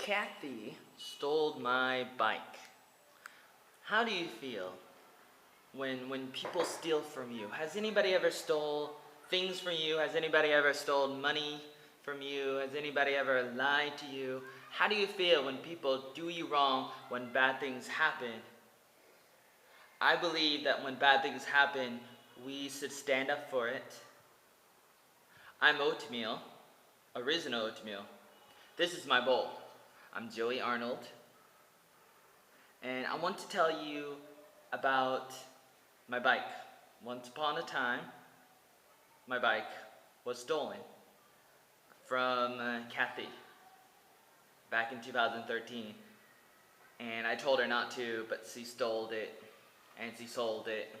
Kathy stole my bike. How do you feel when people steal from you? Has anybody ever stole things from you? Has anybody ever stolen money from you? Has anybody ever lied to you? How do you feel when people do you wrong, when bad things happen? I believe that when bad things happen, we should stand up for it. I'm oatmeal, original oatmeal. This is my bowl. I'm Joey Arnold, and I want to tell you about my bike. Once upon a time, my bike was stolen from Kathy back in 2013, and I told her not to, but she stole it, and she sold it,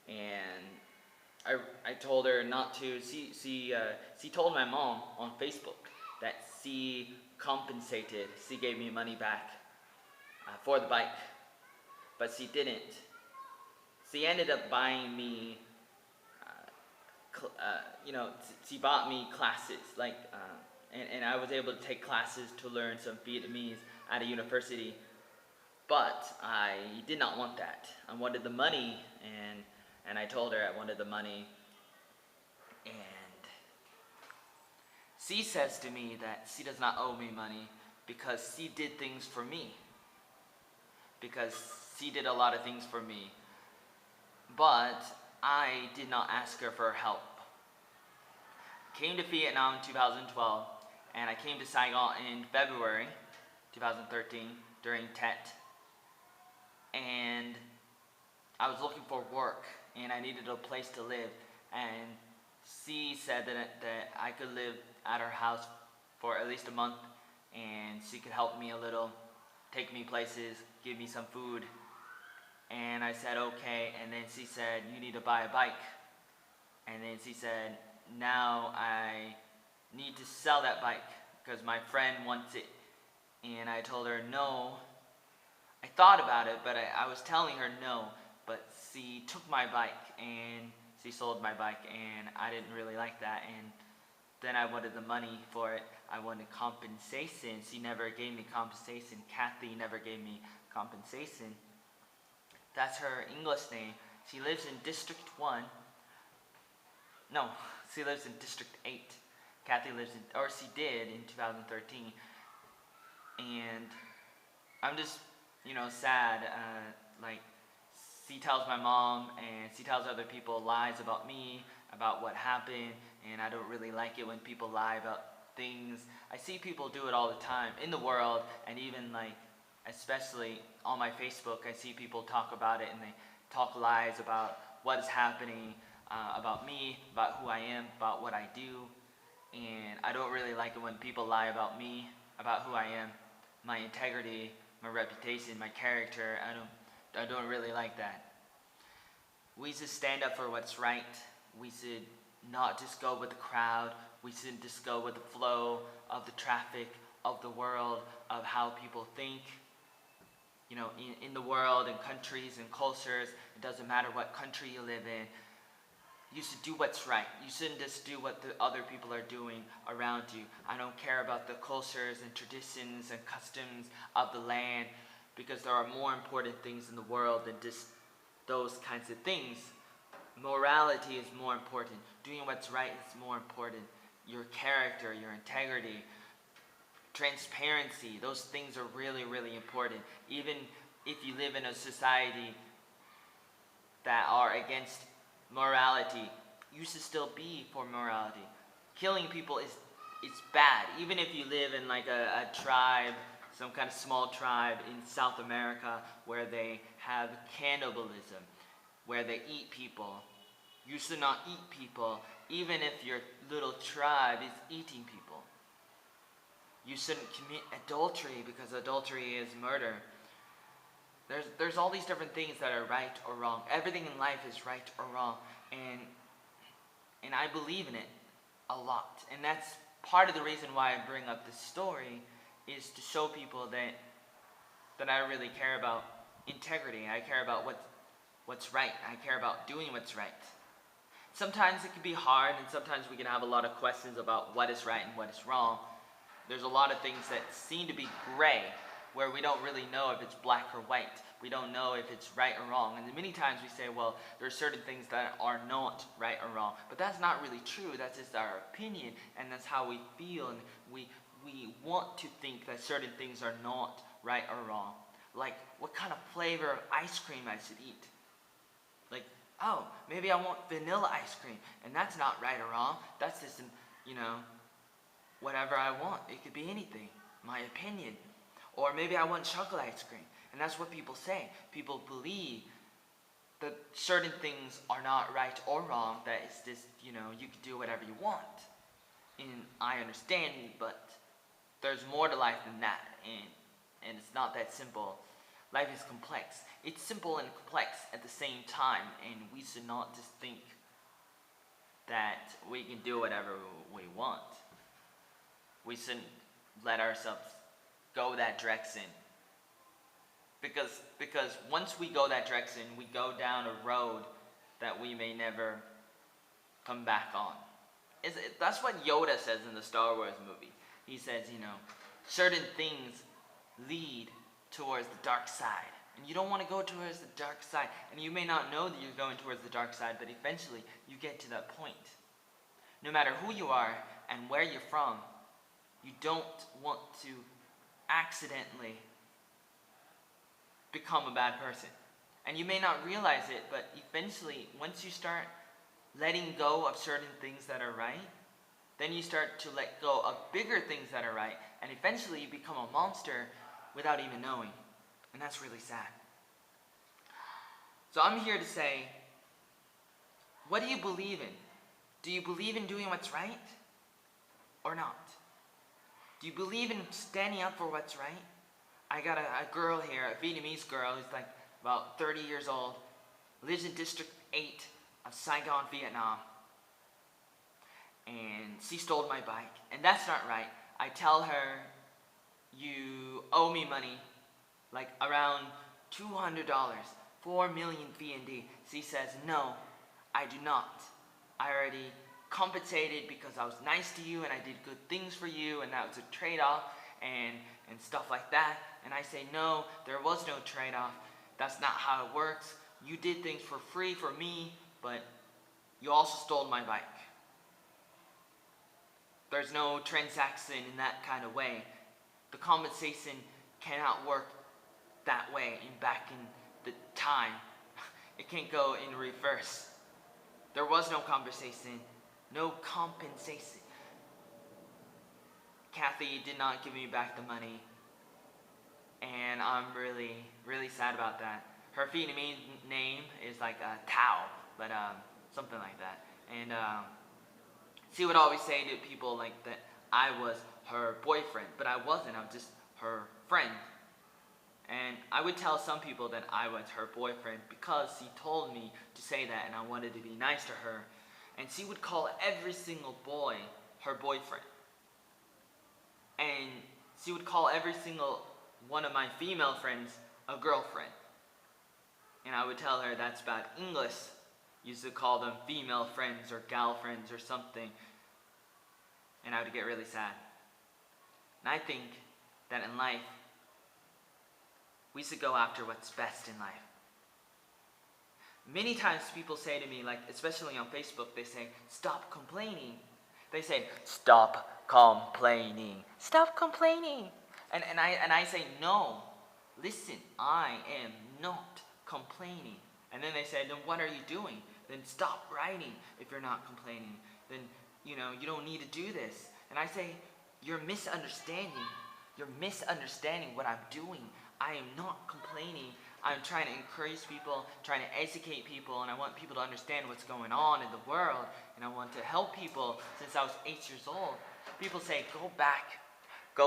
and I told her not to. She told my mom on Facebook that she compensated. She gave me money back for the bike, but she didn't. She ended up buying me, she bought me classes, and I was able to take classes to learn some Vietnamese at a university. But I did not want that. I wanted the money, and I told her I wanted the money. And she says to me that she does not owe me money because she did things for me. Because she did a lot of things for me. But I did not ask her for help. I came to Vietnam in 2012, and I came to Saigon in February 2013 during Tet. And I was looking for work, and I needed a place to live, and she said that I could live at her house for at least a month, and she could help me a little, take me places, give me some food. And I said okay, and then she said, you need to buy a bike. And then she said, now I need to sell that bike because my friend wants it. And I told her no. I thought about it, but I was telling her no, but she took my bike and she sold my bike, and I didn't really like that, and then I wanted the money for it. I wanted compensation. She never gave me compensation. Kathy never gave me compensation. That's her English name. She lives in District 1. No, she lives in District 8. Kathy lives in, or she did in 2013. And I'm just, sad. She tells my mom and she tells other people lies about me, about what happened, and I don't really like it when people lie about things. I see people do it all the time in the world, and even especially on my Facebook, I see people talk about it, and they talk lies about what is happening, about me, about who I am, about what I do. And I don't really like it when people lie about me, about who I am, my integrity, my reputation, my character. I don't really like that. We should stand up for what's right. We should not just go with the crowd. We shouldn't just go with the flow of the traffic, of the world, of how people think. In the world, in countries and cultures, it doesn't matter what country you live in, you should do what's right. You shouldn't just do what the other people are doing around you. I don't care about the cultures and traditions and customs of the land, because there are more important things in the world than just those kinds of things. Morality is more important. Doing what's right is more important. Your character, your integrity, transparency, those things are really, really important. Even if you live in a society that are against morality, you should still be for morality. Killing people is bad. Even if you live in a tribe, some kind of small tribe in South America where they have cannibalism, where they eat people, you should not eat people, even if your little tribe is eating people. You shouldn't commit adultery, because adultery is murder. There's all these different things that are right or wrong. Everything in life is right or wrong, and I believe in it a lot. And that's part of the reason why I bring up this story, is to show people that I really care about integrity. I care about what's right. I care about doing what's right. Sometimes it can be hard, and sometimes we can have a lot of questions about what is right and what is wrong. There's a lot of things that seem to be gray, where we don't really know if it's black or white. We don't know if it's right or wrong. And many times we say, well, there are certain things that are not right or wrong. But that's not really true. That's just our opinion, and that's how we feel. And we want to think that certain things are not right or wrong. Like, what kind of flavor of ice cream I should eat. Like, oh, maybe I want vanilla ice cream, and that's not right or wrong. That's just, whatever I want. It could be anything, my opinion. Or maybe I want chocolate ice cream, and that's what people say. People believe that certain things are not right or wrong, that it's just, you can do whatever you want. And I understand, but there's more to life than that, and it's not that simple. Life is complex. It's simple and complex at the same time, and we should not just think that we can do whatever we want. We shouldn't let ourselves go that direction. Because once we go that direction, we go down a road that we may never come back on. That's what Yoda says in the Star Wars movie. He says, certain things lead towards the dark side. And you don't want to go towards the dark side. And you may not know that you're going towards the dark side, but eventually you get to that point. No matter who you are and where you're from, you don't want to accidentally become a bad person. And you may not realize it, but eventually, once you start letting go of certain things that are right, then you start to let go of bigger things that are right, and eventually you become a monster without even knowing. And that's really sad. So I'm here to say, what do you believe in? Do you believe in doing what's right or not? Do you believe in standing up for what's right? I got a girl here, a Vietnamese girl who's like about 30 years old, lives in District 8 of Saigon, Vietnam. And she stole my bike, and that's not right. I tell her, you owe me money, like around $200, 4 million VND. She says, no, I do not. I already compensated because I was nice to you and I did good things for you, and that was a trade-off and stuff like that. And I say, no, there was no trade-off. That's not how it works. You did things for free for me, but you also stole my bike. There's no transaction in that kind of way. The compensation cannot work that way back in the time. It can't go in reverse. There was no compensation. No compensation. Kathy did not give me back the money. And I'm really, really sad about that. Her Vietnamese name is like Tao, but something like that. And she would always say to people like that I was her boyfriend, but I wasn't. I was just her friend. And I would tell some people that I was her boyfriend because she told me to say that, and I wanted to be nice to her. And she would call every single boy her boyfriend. And she would call every single one of my female friends a girlfriend. And I would tell her that's bad English. Used to call them female friends or gal friends or something. And I would get really sad. And I think that in life, we should go after what's best in life. Many times people say to me, like especially on Facebook, they say, stop complaining. They say, stop complaining. Stop complaining. And I say, no, listen, I am not complaining. And then they say, then what are you doing? Then stop writing if you're not complaining. Then, you don't need to do this. And I say, you're misunderstanding. You're misunderstanding what I'm doing. I am not complaining. I'm trying to encourage people, trying to educate people, and I want people to understand what's going on in the world, and I want to help people since I was 8 years old. People say, go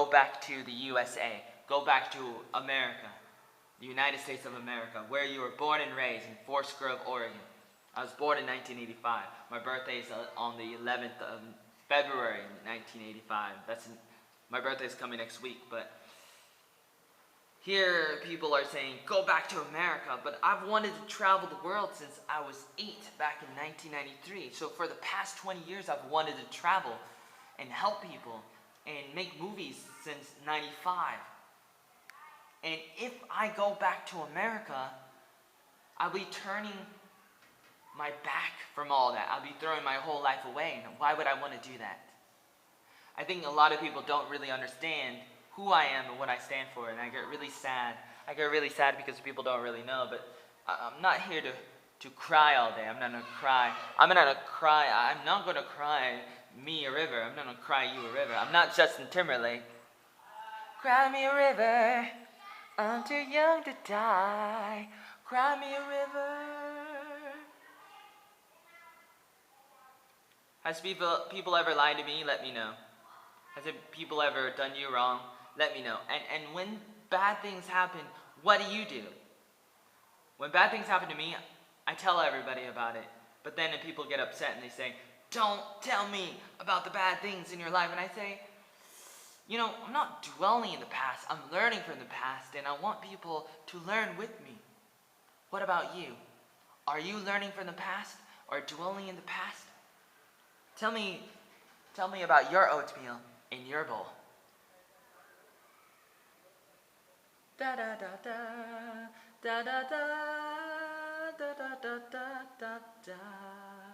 back to the USA, go back to America, the United States of America, where you were born and raised in Forest Grove, Oregon. I was born in 1985. My birthday is on the 11th of February 1985. My birthday is coming next week, but here people are saying, go back to America, but I've wanted to travel the world since I was 8 back in 1993. So for the past 20 years, I've wanted to travel and help people. and make movies since 95. And if I go back to America, I'll be turning my back from all that. I'll be throwing my whole life away. And why would I want to do that? I think a lot of people don't really understand who I am and what I stand for, and I get really sad. I get really sad because people don't really know, but I'm not here to cry all day. I'm not gonna cry. I'm not gonna cry me a river. I'm not gonna cry you a river. I'm not Justin Timberlake. Cry me a river. I'm too young to die. Cry me a river. Has people ever lied to me? Let me know. Has people ever done you wrong? Let me know. And when bad things happen, what do? When bad things happen to me, I tell everybody about it. But then people get upset and they say, don't tell me about the bad things in your life. And I say, I'm not dwelling in the past. I'm learning from the past, and I want people to learn with me. What about you? Are you learning from the past or dwelling in the past? Tell me about your oatmeal in your bowl. Da da da da da da da da da da da da da.